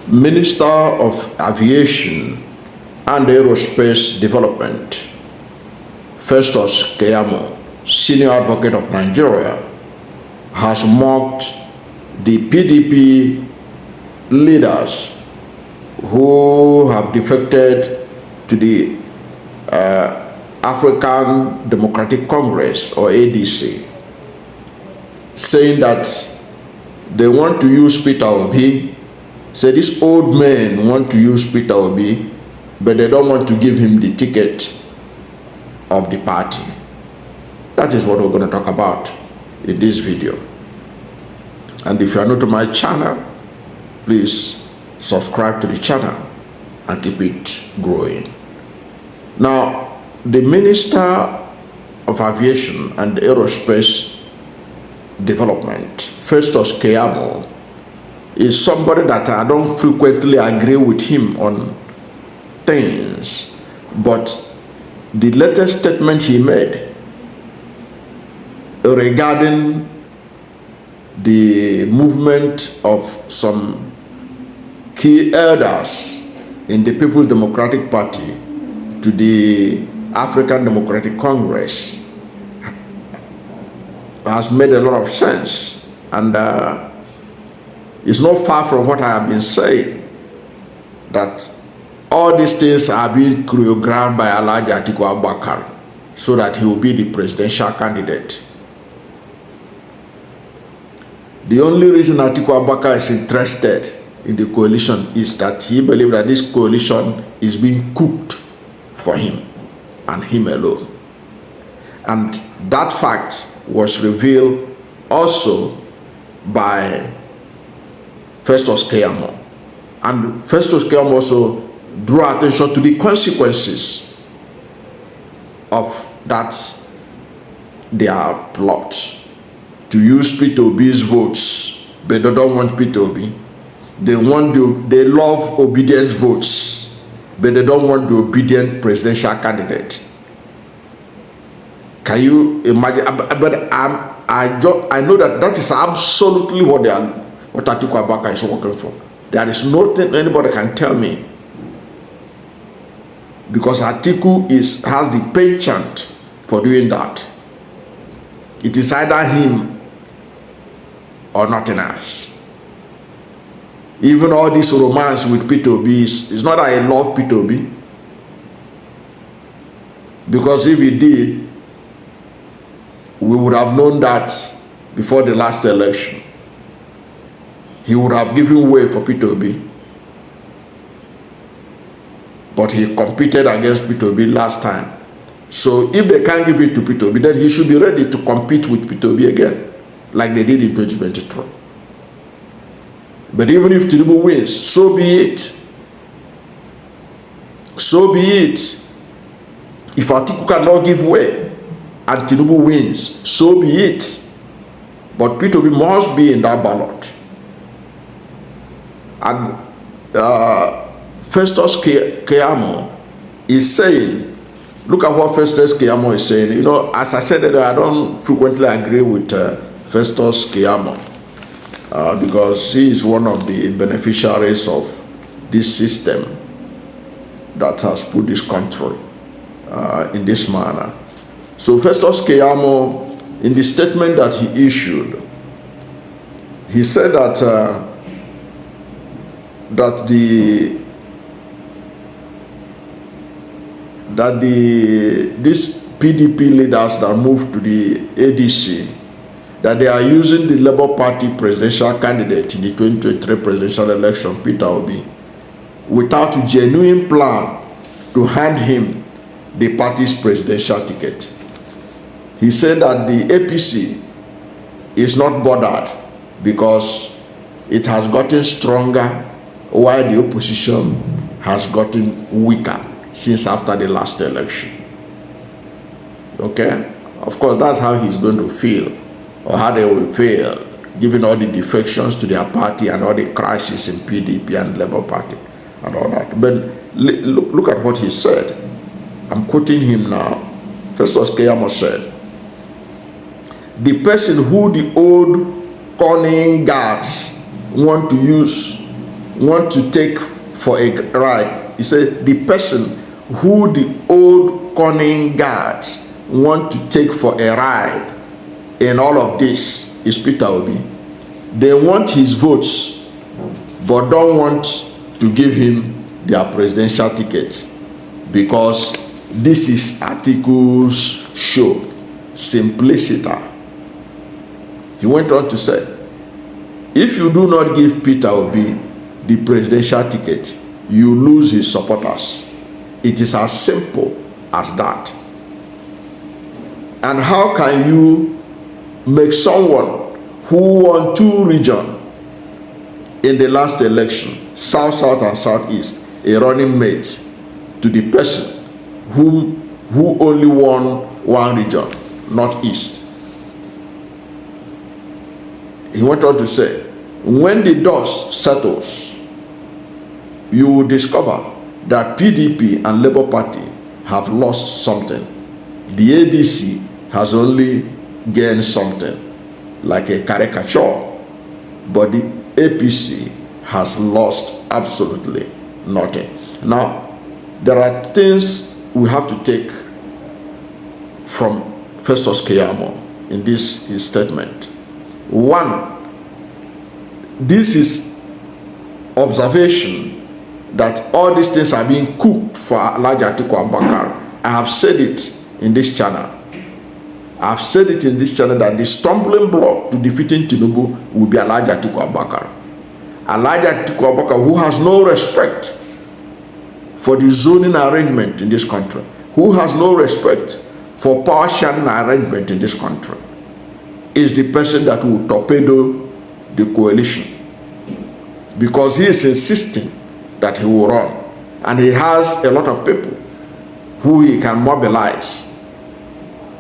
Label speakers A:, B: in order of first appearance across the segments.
A: Minister of Aviation and Aerospace Development, Festus Keyamo, senior advocate of Nigeria, has mocked the PDP leaders who have defected to the African Democratic Congress, or ADC, saying that they want to use Peter Obi. Say these old men want to use Peter Obi, but they don't want to give him the ticket of the party. That is what we're going to talk about in this video. And if you are new to my channel, please subscribe to the channel and keep it growing. Now, the Minister of Aviation and Aerospace Development, Festus Keyamo, is somebody that I don't frequently agree with him on things, but the latest statement he made regarding the movement of some key elders in the People's Democratic Party to the African Democratic Congress has made a lot of sense, and it's not far from what I have been saying, that all these things are being choreographed by Alhaji Atiku Abubakar so that he will be the presidential candidate. The only reason Atiku Abubakar is interested in the coalition is that he believes that this coalition is being cooked for him and him alone. And that fact was revealed also by Festus Keyamo. And Festus Keyamo also drew attention to the consequences of that their plot to use Peter Obi's votes, but they don't want Peter Obi. They love obedience votes, but they don't want the obedient presidential candidate. Can you imagine? But I know that is absolutely what Atiku Abubakar is working for. There is nothing anybody can tell me, because Atiku has the penchant for doing that. It is either him or nothing else. Even all this romance with Peter Obi is not that I love Peter Obi, because if he did, we would have known that before the last election. He would have given way for Peter Obi, but he competed against Peter Obi last time. So if they can't give it to Peter Obi, then he should be ready to compete with Peter Obi again, like they did in 2023. But even if Tinubu wins, so be it. So be it. If Atiku cannot give way and Tinubu wins, so be it. But Peter Obi must be in that ballot. And Festus Keyamo is saying, look at what Festus Keyamo is saying. You know, as I said earlier, I don't frequently agree with Festus Keyamo because he is one of the beneficiaries of this system that has put this country in this manner. So Festus Keyamo, in the statement that he issued, he said that these PDP leaders that moved to the ADC, that they are using the Labour Party presidential candidate in the 2023 presidential election, Peter Obi, without a genuine plan to hand him the party's presidential ticket. He said that the APC is not bothered because it has gotten stronger while the opposition has gotten weaker since after the last election. Okay? Of course, that's how he's going to feel, or how they will feel, given all the defections to their party and all the crises in PDP and Labour Party and all that. But look at what he said. I'm quoting him now. Festus Keyamo said, the person who the old cunning guards want to use want to take for a ride. He said the person who the old cunning guards want to take for a ride in all of this is Peter Obi. They want his votes, but don't want to give him their presidential ticket, because this is Atiku's show. Simplicity. He went on to say, if you do not give Peter Obi the presidential ticket, you lose his supporters. It is as simple as that. And how can you make someone who won 2 regions in the last election, South, South, and Southeast, a running mate to the person who only won 1 region, Northeast? He went on to say, when the dust settles, you will discover that PDP and Labour Party have lost something. The ADC has only gained something, like a caricature, but the APC has lost absolutely nothing. Now, there are things we have to take from Festus Keyamo in this his statement. One, this is observation that all these things are being cooked for Alhaji Atiku Abubakar. I have said it in this channel. I have said it in this channel that the stumbling block to defeating Tinubu will be Alhaji Atiku Abubakar. Alhaji Atiku Abubakar, who has no respect for the zoning arrangement in this country, who has no respect for power sharing arrangement in this country, is the person that will torpedo the coalition, because he is insisting that he will run, and he has a lot of people who he can mobilize.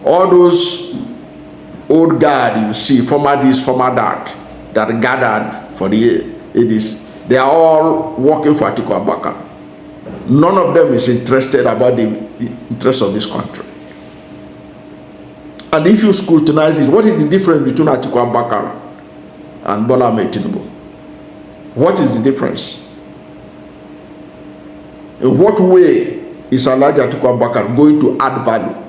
A: All those old guard you see, former this, former that gathered for the ADs, they are all working for Atiku Abubakar. None of them is interested about the interests of this country. And if you scrutinize it, what is the difference between Atiku Abubakar and Bola Ahmed Tinubu? What is the difference? In what way is Alhaji Atiku Abubakar going to add value?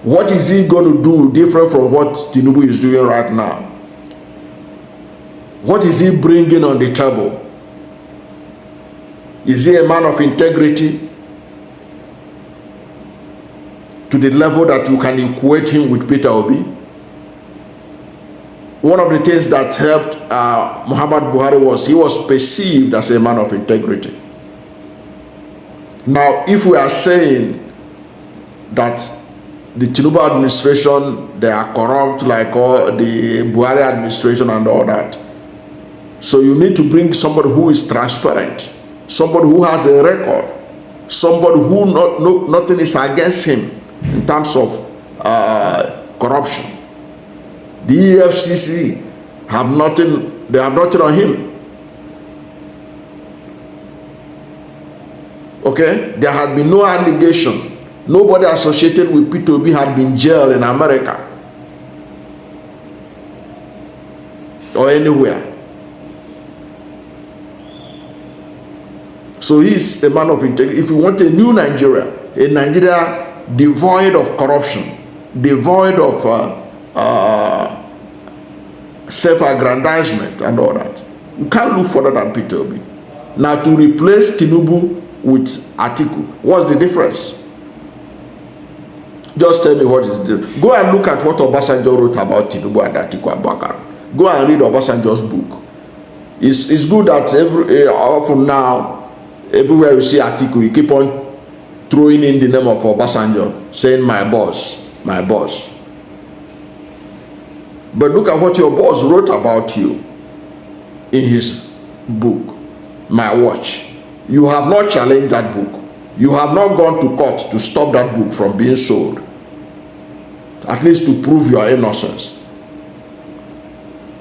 A: What is he going to do different from what Tinubu is doing right now? What is he bringing on the table? Is he a man of integrity to the level that you can equate him with Peter Obi? One of the things that helped Muhammad Buhari was he was perceived as a man of integrity. Now, if we are saying that the Tinubu administration, they are corrupt like all the Buhari administration and all that, so you need to bring somebody who is transparent, somebody who has a record, somebody who nothing is against him in terms of corruption. The EFCC have nothing, they have nothing on him. Okay? There had been no allegation. Nobody associated with Peter Obi had been jailed in America or anywhere. So he's a man of integrity. If you want a new Nigeria, a Nigeria devoid of corruption, devoid of self-aggrandizement and all that, you can't look further than Peter Obi. Now, to replace Tinubu with Atiku, what's the difference? Just tell me what is the difference. Go and look at what Obasanjo wrote about Tinubu and Atiku Abubakar. Go and read Obasanjo's book. It's good that often now, everywhere you see Atiku, you keep on throwing in the name of Obasanjo, saying my boss, my boss. But look at what your boss wrote about you in his book, My Watch. You have not challenged that book. You have not gone to court to stop that book from being sold, at least to prove your innocence.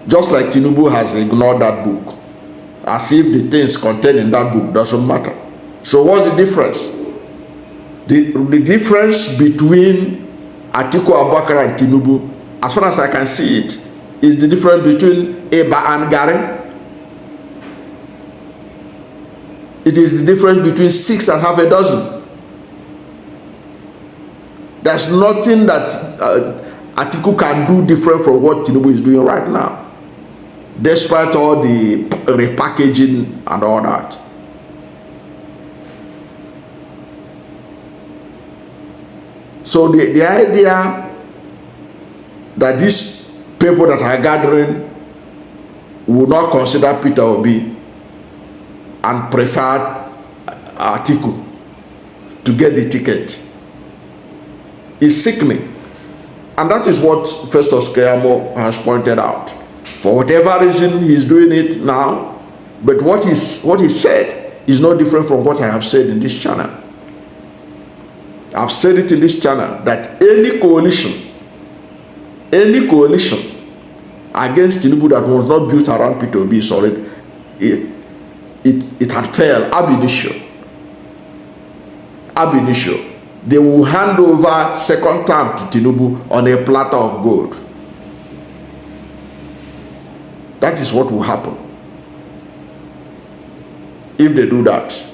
A: Just like Tinubu has ignored that book, as if the things contained in that book doesn't matter. So what's the difference? The difference between Atiku Abubakar and Tinubu, as far as I can see it, is the difference between Eba and Gary. It is the difference between 6 and half a dozen. There's nothing that Atiku can do different from what Tinubu is doing right now, despite all the repackaging and all that. So the idea that these people that are gathering will not consider Peter Obi and prefer Atiku to get the ticket is sickening. And that is what Festus Keyamo has pointed out. For whatever reason, he's doing it now. But what he said is no different from what I have said in this channel. I've said it in this channel that any coalition against Tinubu that was not built around Peter Obi is already, it had failed ab initio. Ab initio. They will hand over second term to Tinubu on a platter of gold. That is what will happen if they do that.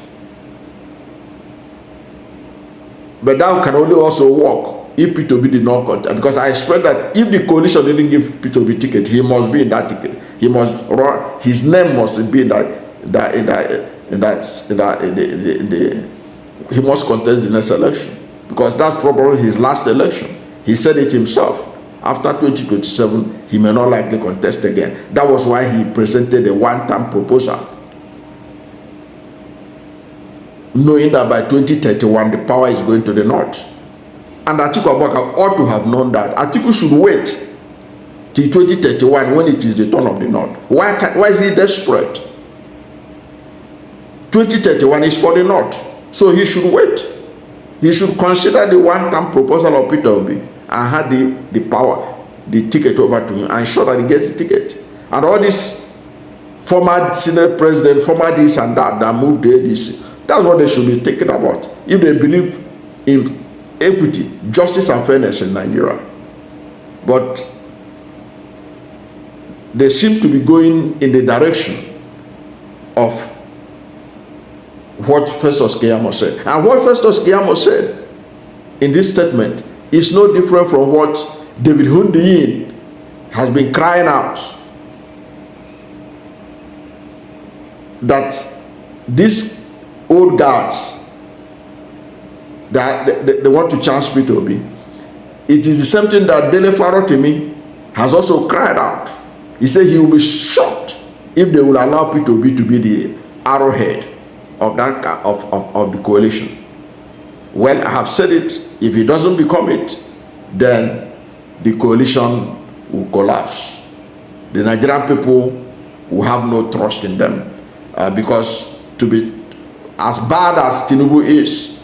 A: But that can only also work if Peter Obi did not contest, because I expect that if the coalition didn't give Peter Obi ticket, he must be in that ticket. He must run. His name must be in he must contest the next election, because that's probably his last election. He said it himself. After 2027, he may not likely contest again. That was why he presented a one-term proposal, knowing that by 2031 the power is going to the north. And Atiku Abubakar ought to have known that. Atiku should wait till 2031 when it is the turn of the north. Why is he desperate? 2031 is for the north, so he should wait. He should consider the one-time proposal of Peter Obi and hand the power, the ticket over to him, and ensure that he gets the ticket. And all this former Senate president, former this and that moved the ADC, that's what they should be thinking about if they believe in equity, justice and fairness in Nigeria. But they seem to be going in the direction of what Festus Keyamo said. And what Festus Keyamo said in this statement is no different from what David Hundiyin has been crying out, that these old guards that they want to chance Peter Obi. It is the same thing that Dele Farotimi has also cried out. He said he will be shocked if they will allow Peter Obi to be the arrowhead of that of the coalition. Well, I have said it. If he doesn't become it, then the coalition will collapse. The Nigerian people will have no trust in them, because to be as bad as Tinubu is,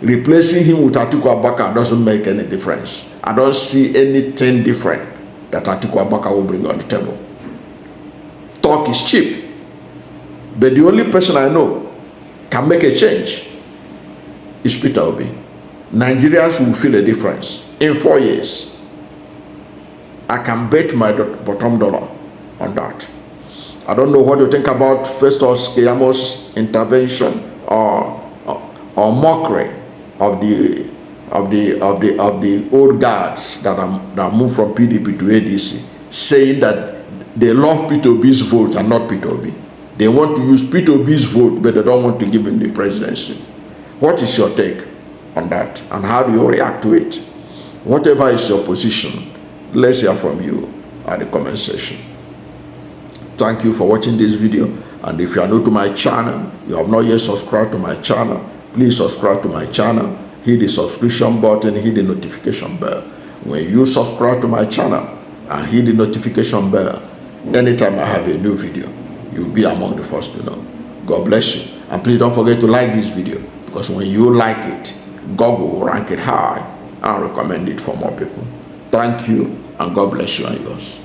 A: replacing him with Atiku Abubakar doesn't make any difference. I don't see anything different that Atiku Abubakar will bring on the table. Talk is cheap, but the only person I know can make a change is Peter Obi. Nigerians will feel a difference in 4 years. I can bet my bottom dollar on that. I don't know what you think about Festus Keyamo's intervention or mockery of the old guards that moved from PDP to ADC, saying that they love Peter Obi's vote and not Peter Obi. They want to use Peter Obi's vote, but they don't want to give him the presidency. What is your take on that, and how do you react to it? Whatever is your position, let's hear from you at the comment section. Thank you for watching this video, and if you are new to my channel, you have not yet subscribed to my channel, please subscribe to my channel, hit the subscription button, hit the notification bell. When you subscribe to my channel and hit the notification bell, anytime I have a new video, you'll be among the first to know. God bless you, and please don't forget to like this video, because when you like it, Google will rank it high and recommend it for more people. Thank you, and God bless you and yours.